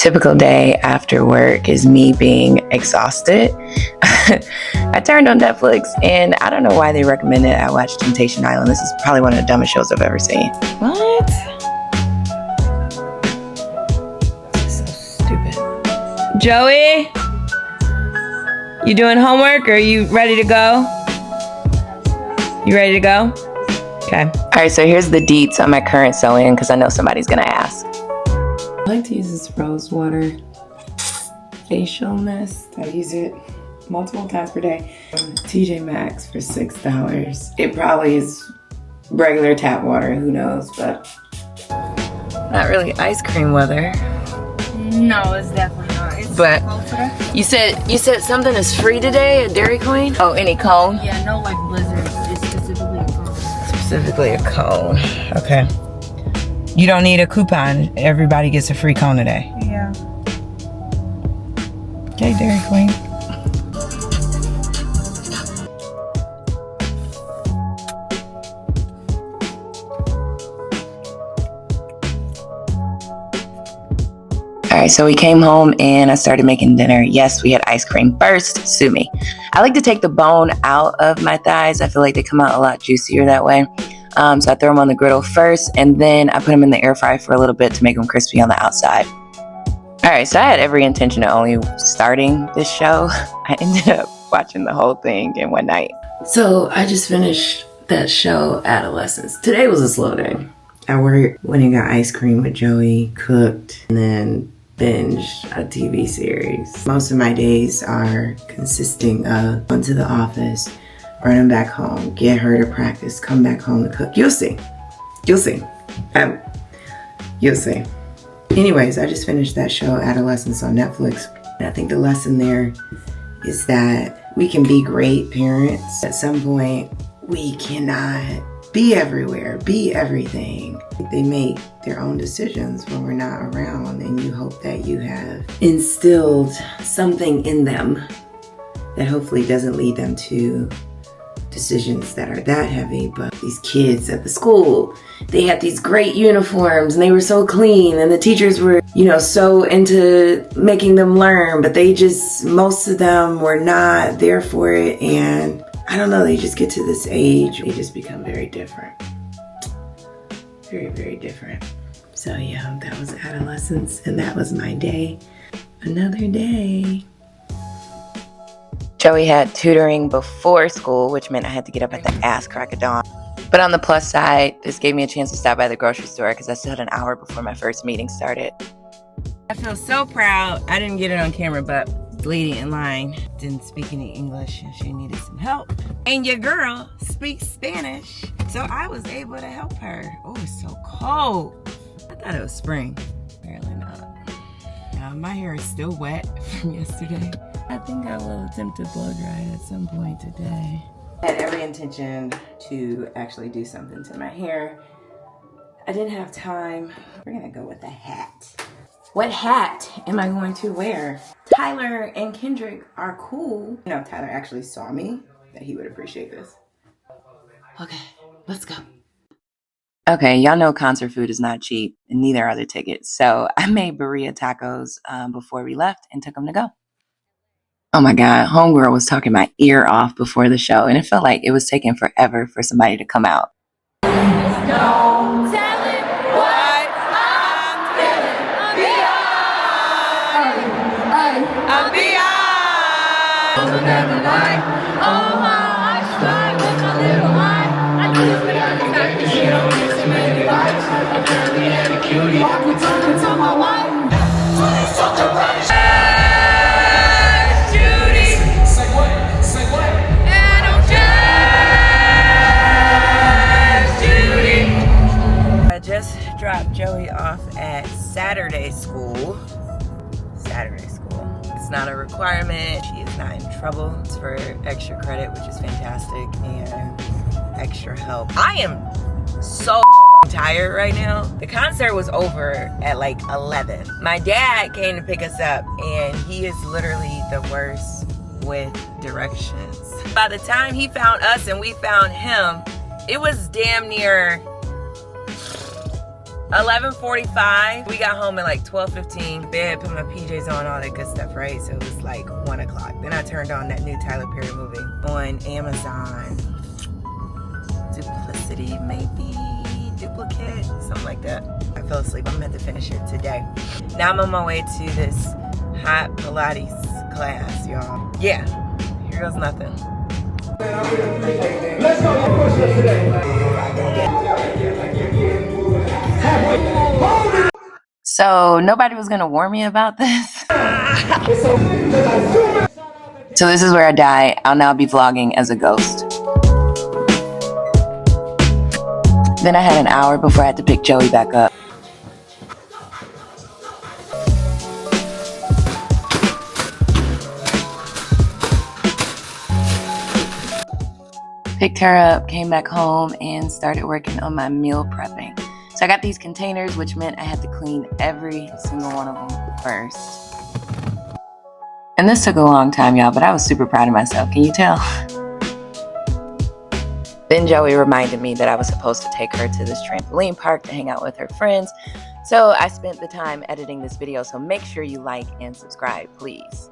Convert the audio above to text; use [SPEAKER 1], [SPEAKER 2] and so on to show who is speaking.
[SPEAKER 1] typical day after work is me being exhausted. I turned on Netflix and I don't know why they recommended I watch Temptation Island. This is probably one of the dumbest shows I've ever seen. What? This is so stupid. Joey? You doing homework or are you ready to go? You ready to go? Okay. All right, so here's the deets on my current sew-in because I know somebody's gonna ask. I like to use this rose water facial mist. I use it multiple times per day. TJ Maxx for $6. It probably is regular tap water, who knows, but not really ice cream weather.
[SPEAKER 2] No, it's definitely not. It's
[SPEAKER 1] but you said something is free today at Dairy Queen? Oh, any cone?
[SPEAKER 2] Yeah, no like blizzards. It's specifically a cone.
[SPEAKER 1] Specifically a cone. Okay. You don't need a coupon. Everybody gets a free cone today.
[SPEAKER 2] Yeah.
[SPEAKER 1] Okay, Dairy Queen. All right, so we came home and I started making dinner. Yes, we had ice cream. First, sue me. I like to take the bone out of my thighs. I feel like they come out a lot juicier that way. So I throw them on the griddle first, and then I put them in the air fryer for a little bit to make them crispy on the outside. All right, so I had every intention of only starting this show. I ended up watching the whole thing in one night. So I just finished that show, Adolescence. Today was a slow day. I went and got ice cream with Joey, cooked, and then binged a TV series. Most of my days are consisting of going to the office, running back home, get her to practice, come back home to cook. You'll see. You'll see. You'll see. Anyways, I just finished that show, Adolescence, on Netflix. And I think the lesson there is that we can be great parents. At some point, we cannot be everywhere, be everything. They make their own decisions when we're not around, and you hope that you have instilled something in them that hopefully doesn't lead them to decisions that are that heavy. But these kids at the school, they had these great uniforms and they were so clean, and the teachers were, so into making them learn, but most of them were not there for it. And I don't know, they just get to this age, they just become very different. Very, very different. So yeah, that was Adolescence, and that was my day. Another day. Joey had tutoring before school, which meant I had to get up at the ass crack of dawn. But on the plus side, this gave me a chance to stop by the grocery store because I still had an hour before my first meeting started. I feel so proud. I didn't get it on camera, but the lady in line didn't speak any English and she needed some help. And your girl speaks Spanish, so I was able to help her. Oh, it's so cold. I thought it was spring. Apparently not. My hair is still wet from yesterday. I think I will attempt to blow dry it at some point today. I had every intention to actually do something to my hair. I didn't have time. We're gonna go with a hat. What hat am I going to wear? Tyler and Kendrick are cool. Tyler actually saw me, that he would appreciate this. Okay, let's go. Okay, y'all know concert food is not cheap, and neither are the tickets. So I made burrito tacos before we left and took them to go. Oh my God, homegirl was talking my ear off before the show, and it felt like it was taking forever for somebody to come out. I just dropped Joey off at Saturday school. It's not a requirement. She is not in trouble. It's for extra credit, which is fantastic, and extra help. I am so tired right now. The concert was over at like 11. My dad came to pick us up, and he is literally the worst with directions. By the time he found us and we found him, it was damn near 11:45. We got home at like 12:15. Bed, put my PJs on, all that good stuff, right? So it was like 1 o'clock. Then I turned on that new Tyler Perry movie on Amazon. Duplicity, maybe duplicate, something like that. I fell asleep. I'm gonna have to finish it today. Now I'm on my way to this hot Pilates class, y'all. Yeah, here goes nothing. Let's go push up today. So nobody was gonna warn me about this. So this is where I die. I'll now be vlogging as a ghost. Then I had an hour before I had to pick Joey back up. Picked her up, came back home, and started working on my meal prepping. So I got these containers, which meant I had to clean every single one of them first. And this took a long time, y'all, but I was super proud of myself. Can you tell? Then Joey reminded me that I was supposed to take her to this trampoline park to hang out with her friends. So I spent the time editing this video, so make sure you like and subscribe, please.